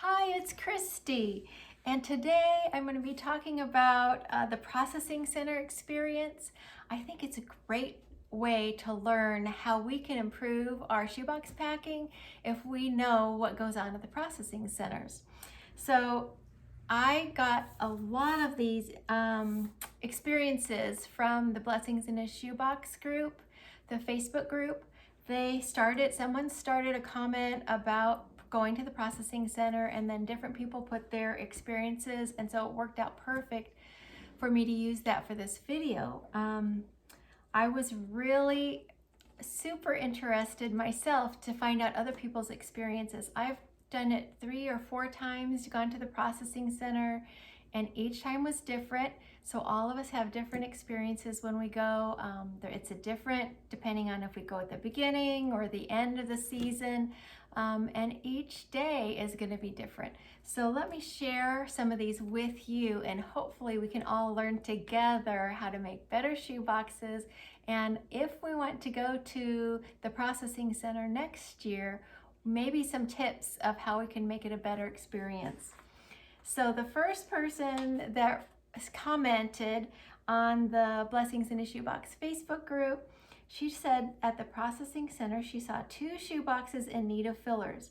Hi, it's Christy, and today I'm going to be talking about the processing center experience. I think it's a great way to learn how we can improve our shoebox packing if we know what goes on at the processing centers. So I got a lot of these experiences from the Blessings in a Shoebox group, the Facebook group. Someone started a comment about going to the processing center, and then different people put their experiences, and so it worked out perfect for me to use that for this video. I was really super interested myself to find out other people's experiences. I've done it 3 or 4 times, gone to the processing center, and each time was different. So all of us have different experiences when we go. It's a different depending on if we go at the beginning or the end of the season, and each day is going to be different. So let me share some of these with you, and hopefully we can all learn together how to make better shoe boxes. And if we want to go to the processing center next year, maybe some tips of how we can make it a better experience. So the first person that commented on the Blessings in a Shoebox Facebook group, she said at the processing center she saw 2 shoeboxes in need of fillers.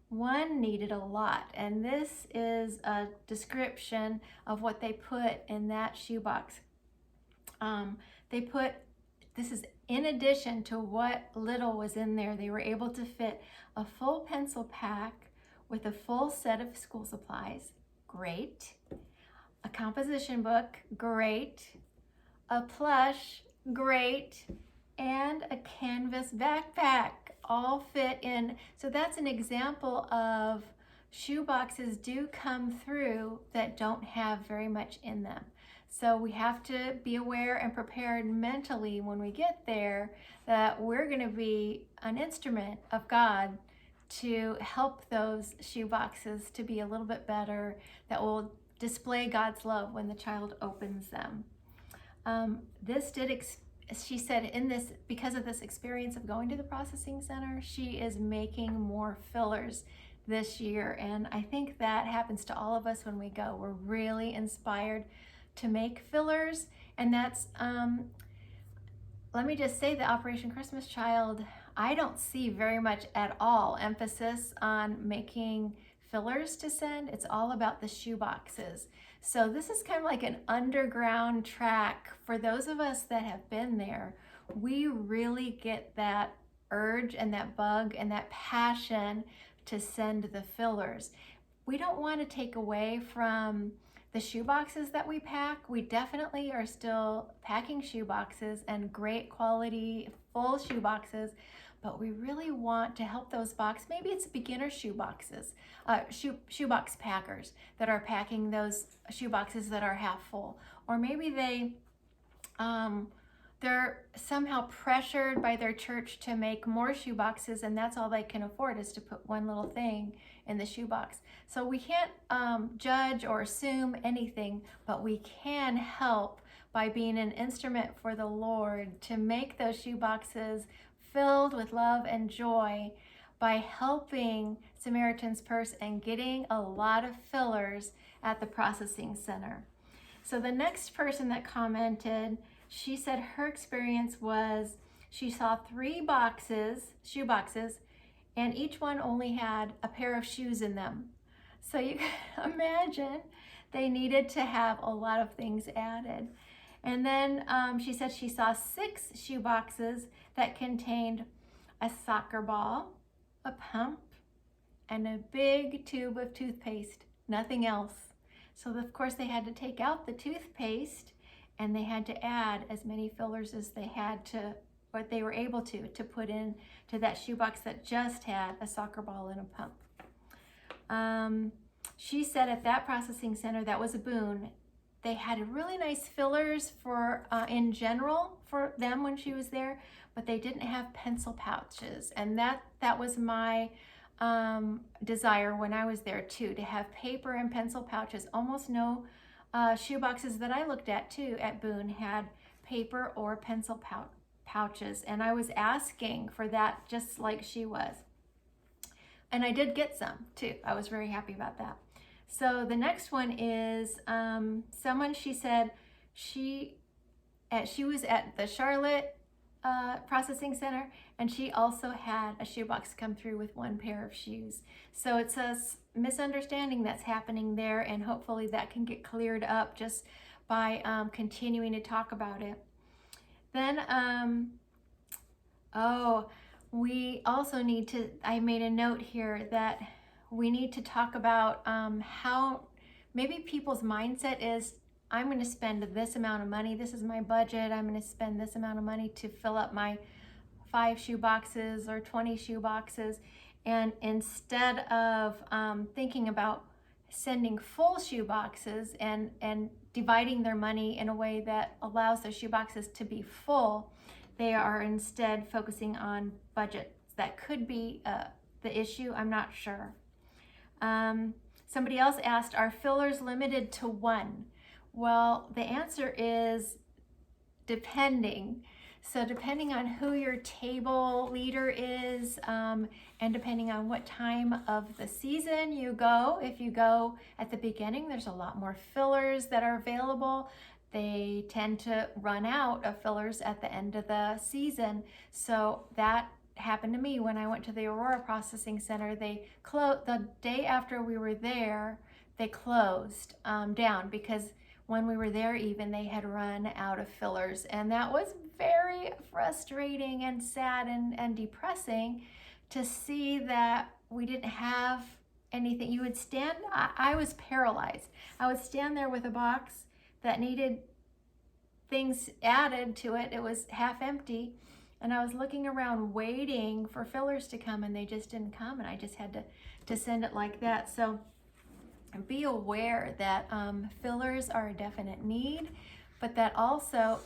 One needed a lot, and this is a description of what they put in that shoebox. This is in addition to what little was in there. They were able to fit a full pencil pack with a full set of school supplies, great. A composition book, great. A plush, great. And a canvas backpack, all fit in. So that's an example of shoe boxes do come through that don't have very much in them. So we have to be aware and prepared mentally when we get there that we're going to be an instrument of God to help those shoe boxes to be a little bit better, that will display God's love when the child opens them. She said because of this experience of going to the processing center, she is making more fillers this year. And I think that happens to all of us when we go. We're really inspired to make fillers. And that's, let me just say, the Operation Christmas Child, I don't see very much at all emphasis on making fillers to send. It's all about the shoe boxes. So this is kind of like an underground track for those of us that have been there. We really get that urge and that bug and that passion to send the fillers. We don't want to take away from the shoe boxes that we pack. We definitely are still packing shoe boxes, and great quality full shoe boxes, but we really want to help those boxes. Maybe it's beginner shoe boxes, shoebox packers that are packing those shoe boxes that are half full, or maybe they're somehow pressured by their church to make more shoe boxes, and that's all they can afford is to put one little thing in the shoebox. So we can't judge or assume anything, but we can help by being an instrument for the Lord to make those shoe boxes filled with love and joy by helping Samaritan's Purse and getting a lot of fillers at the processing center. So the next person that commented, she said her experience was she saw 3 shoe boxes, and each one only had a pair of shoes in them. So you can imagine they needed to have a lot of things added. And then she said she saw 6 shoe boxes that contained a soccer ball, a pump, and a big tube of toothpaste, nothing else. So of course they had to take out the toothpaste, and they had to add as many fillers as they had to, what they were able to put in to that shoebox that just had a soccer ball and a pump. She said at that processing center, that was a boon. They had really nice fillers for in general for them when she was there, but they didn't have pencil pouches, and that was my desire when I was there too, to have paper and pencil pouches. Almost no shoe boxes that I looked at too at Boone had paper or pencil pouches, and I was asking for that just like she was. And I did get some too. I was very happy about that. So the next one is someone, she said she was at the Charlotte processing center, and she also had a shoebox come through with one pair of shoes. So it's a misunderstanding that's happening there, and hopefully that can get cleared up just by continuing to talk about it. Then, we also need to, I made a note here that we need to talk about how maybe people's mindset is, I'm going to spend this amount of money. This is my budget. I'm going to spend this amount of money to fill up my 5 shoe boxes or 20 shoe boxes. And instead of thinking about sending full shoe boxes and dividing their money in a way that allows their shoe boxes to be full, they are instead focusing on budgets. That could be the issue. I'm not sure. Somebody else asked, are fillers limited to 1? Well, the answer is depending. So depending on who your table leader is, and depending on what time of the season you go, if you go at the beginning, there's a lot more fillers that are available. They tend to run out of fillers at the end of the season. So that happened to me when I went to the Aurora Processing Center. They closed the day after we were there. They closed down because when we were there, even they had run out of fillers, and that was very frustrating and sad and depressing to see that we didn't have anything. You would stand, I was paralyzed. I would stand there with a box that needed things added to it. It was half empty, and I was looking around waiting for fillers to come, and they just didn't come, and I just had to send it like that. So be aware that fillers are a definite need, but that also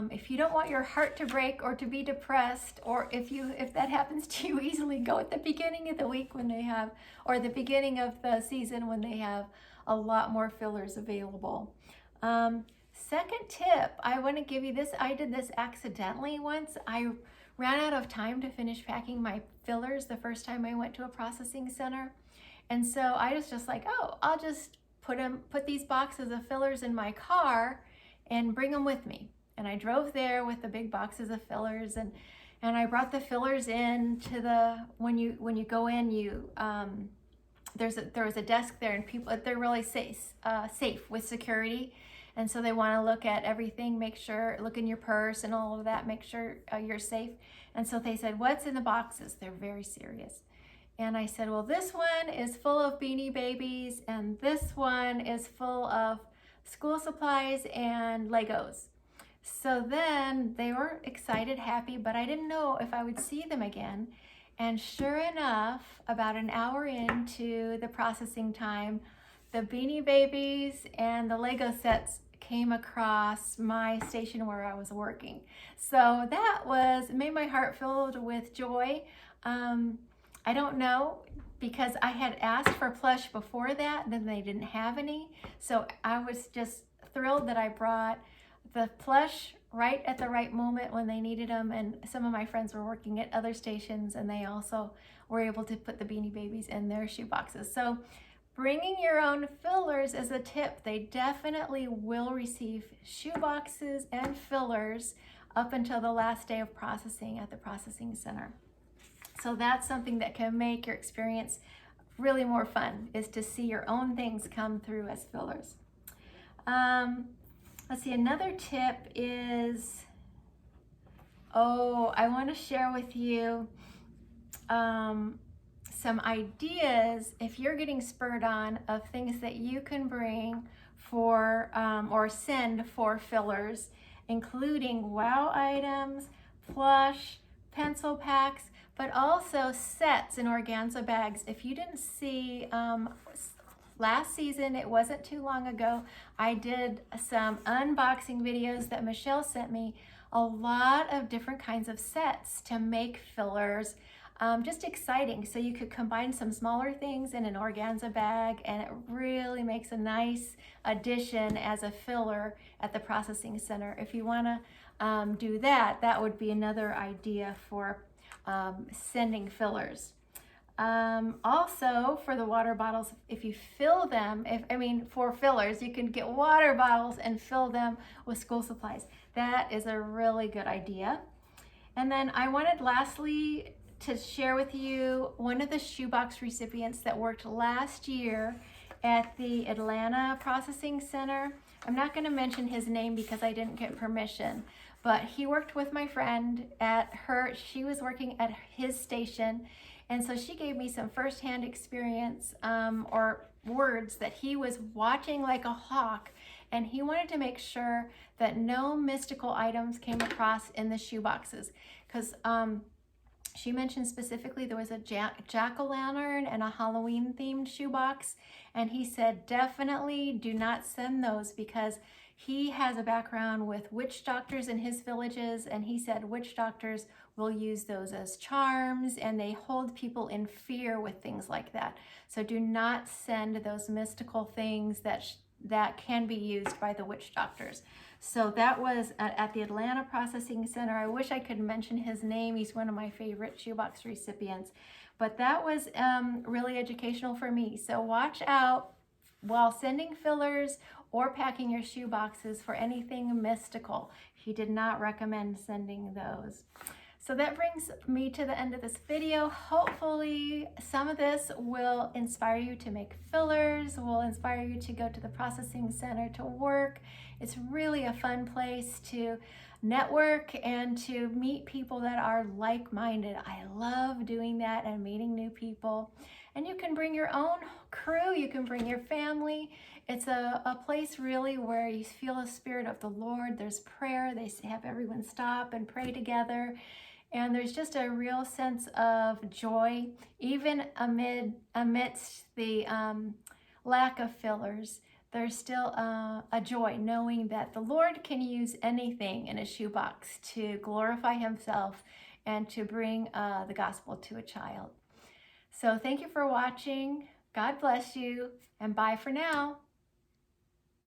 if you don't want your heart to break or to be depressed, or if that happens to you easily, go at the beginning of the week when they have, or the beginning of the season when they have a lot more fillers available. Second tip, I want to give you this. I did this accidentally once. I ran out of time to finish packing my fillers the first time I went to a processing center. And so I was just like, oh, I'll just put these boxes of fillers in my car and bring them with me. And I drove there with the big boxes of fillers, and I brought the fillers in to the, when you go in, there was a desk there, and people, they're really safe with security. And so they want to look at everything, look in your purse and all of that, make sure you're safe. And so they said, what's in the boxes? They're very serious. And I said, well, this one is full of Beanie Babies, and this one is full of school supplies and Legos. So then they were excited, happy, but I didn't know if I would see them again. And sure enough, about an hour into the processing time, the Beanie Babies and the Lego sets came across my station where I was working. So that made my heart filled with joy. I don't know, because I had asked for plush before that, then they didn't have any. So I was just thrilled that I brought the plush right at the right moment when they needed them. And some of my friends were working at other stations, and they also were able to put the Beanie Babies in their shoe boxes. So bringing your own fillers is a tip. They definitely will receive shoe boxes and fillers up until the last day of processing at the processing center. So that's something that can make your experience really more fun, is to see your own things come through as fillers. Let's see, another tip is, I want to share with you some ideas, if you're getting spurred on, of things that you can bring for or send for fillers, including wow items, plush, pencil packs, but also sets and organza bags. If you didn't see last season, it wasn't too long ago, I did some unboxing videos that Michelle sent me, a lot of different kinds of sets to make fillers. Just exciting. So you could combine some smaller things in an organza bag, and it really makes a nice addition as a filler at the processing center. If you want to do that, that would be another idea for sending fillers. Also for the water bottles, if you fill them, for fillers, you can get water bottles and fill them with school supplies. That is a really good idea. And then I wanted lastly to share with you one of the shoebox recipients that worked last year at the Atlanta Processing Center. I'm not going to mention his name because I didn't get permission, but he worked with my friend she was working at his station, and so she gave me some firsthand experience or words that he was watching like a hawk, and he wanted to make sure that no mystical items came across in the shoeboxes, because she mentioned specifically there was a jack-o'-lantern and a Halloween themed shoebox, and he said definitely do not send those because he has a background with witch doctors in his villages, and he said witch doctors will use those as charms and they hold people in fear with things like that. So do not send those mystical things that can be used by the witch doctors. So that was at the Atlanta Processing Center. I wish I could mention his name. He's one of my favorite shoebox recipients. But that was really educational for me. So watch out while sending fillers or packing your shoeboxes for anything mystical. He did not recommend sending those. So that brings me to the end of this video. Hopefully some of this will inspire you to make fillers, will inspire you to go to the processing center to work. It's really a fun place to network and to meet people that are like-minded. I love doing that and meeting new people. And you can bring your own crew, you can bring your family. It's a place really where you feel the Spirit of the Lord. There's prayer, they have everyone stop and pray together. And there's just a real sense of joy, even amidst the lack of fillers. There's still a joy knowing that the Lord can use anything in a shoebox to glorify himself and to bring the gospel to a child. So thank you for watching. God bless you, and bye for now.